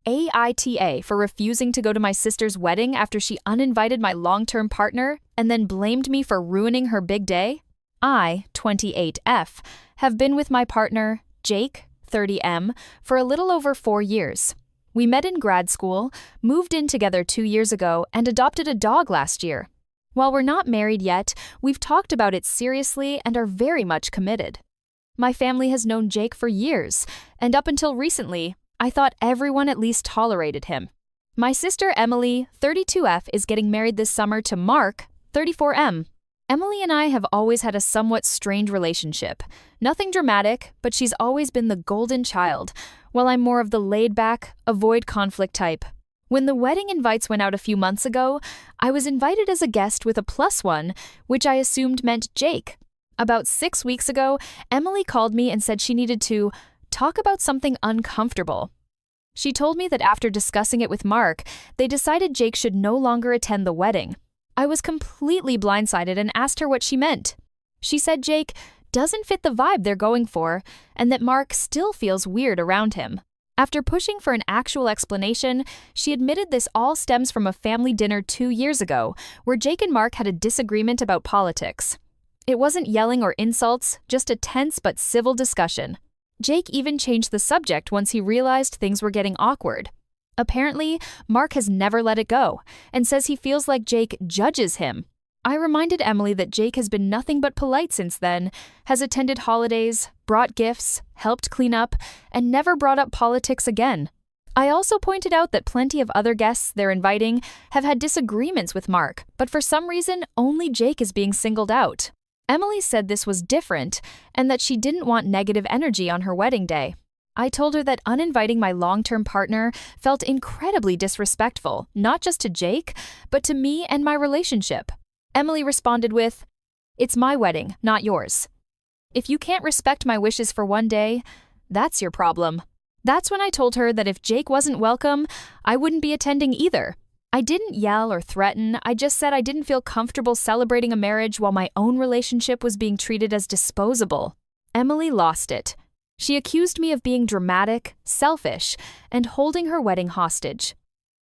AITA for refusing to go to my sister's wedding after she uninvited my long-term partner and then blamed me for ruining her big day? I, 28F, have been with my partner, Jake, 30M, for a little over 4 years. We met in grad school, moved in together 2 years ago, and adopted a dog last year. While we're not married yet, we've talked about it seriously and are very much committed. My family has known Jake for years, and up until recently, I thought everyone at least tolerated him. My sister Emily, 32F, is getting married this summer to Mark, 34M. Emily and I have always had a somewhat strained relationship. Nothing dramatic, but she's always been the golden child, while I'm more of the laid-back, avoid conflict type. When the wedding invites went out a few months ago, I was invited as a guest with a +1, which I assumed meant Jake. About 6 weeks ago, Emily called me and said she needed to talk about something uncomfortable. She told me that after discussing it with Mark, they decided Jake should no longer attend the wedding. I was completely blindsided and asked her what she meant. She said Jake doesn't fit the vibe they're going for, and that Mark still feels weird around him. After pushing for an actual explanation, she admitted this all stems from a family dinner 2 years ago, where Jake and Mark had a disagreement about politics. It wasn't yelling or insults, just a tense but civil discussion. Jake even changed the subject once he realized things were getting awkward. Apparently, Mark has never let it go, and says he feels like Jake judges him. I reminded Emily that Jake has been nothing but polite since then, has attended holidays, brought gifts, helped clean up, and never brought up politics again. I also pointed out that plenty of other guests they're inviting have had disagreements with Mark, but for some reason, only Jake is being singled out. Emily said this was different, and that she didn't want negative energy on her wedding day. I told her that uninviting my long-term partner felt incredibly disrespectful, not just to Jake, but to me and my relationship. Emily responded with, "It's my wedding, not yours. If you can't respect my wishes for one day, that's your problem." That's when I told her that if Jake wasn't welcome, I wouldn't be attending either. I didn't yell or threaten, I just said I didn't feel comfortable celebrating a marriage while my own relationship was being treated as disposable. Emily lost it. She accused me of being dramatic, selfish, and holding her wedding hostage.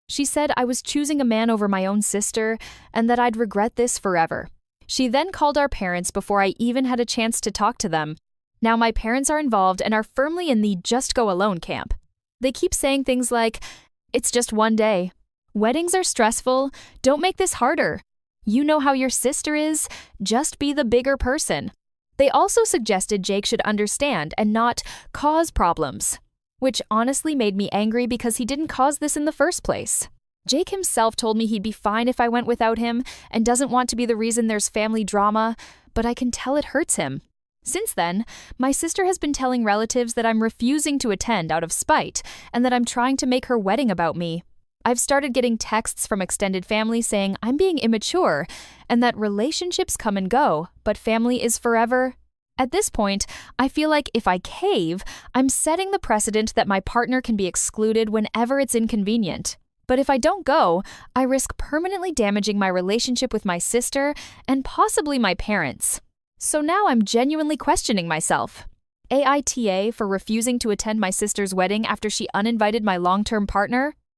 She said I was choosing a man over my own sister and that I'd regret this forever. She then called our parents before I even had a chance to talk to them. Now my parents are involved and are firmly in the just go alone camp. They keep saying things like, "It's just one day. Weddings are stressful. Don't make this harder. You know how your sister is. Just be the bigger person." They also suggested Jake should understand and not cause problems, which honestly made me angry because he didn't cause this in the first place. Jake himself told me he'd be fine if I went without him and doesn't want to be the reason there's family drama, but I can tell it hurts him. Since then, my sister has been telling relatives that I'm refusing to attend out of spite and that I'm trying to make her wedding about me. I've started getting texts from extended family saying I'm being immature and that relationships come and go, but family is forever. At this point, I feel like if I cave, I'm setting the precedent that my partner can be excluded whenever it's inconvenient. But if I don't go, I risk permanently damaging my relationship with my sister and possibly my parents. So now I'm genuinely questioning myself. AITA for refusing to attend my sister's wedding after she uninvited my long-term partner?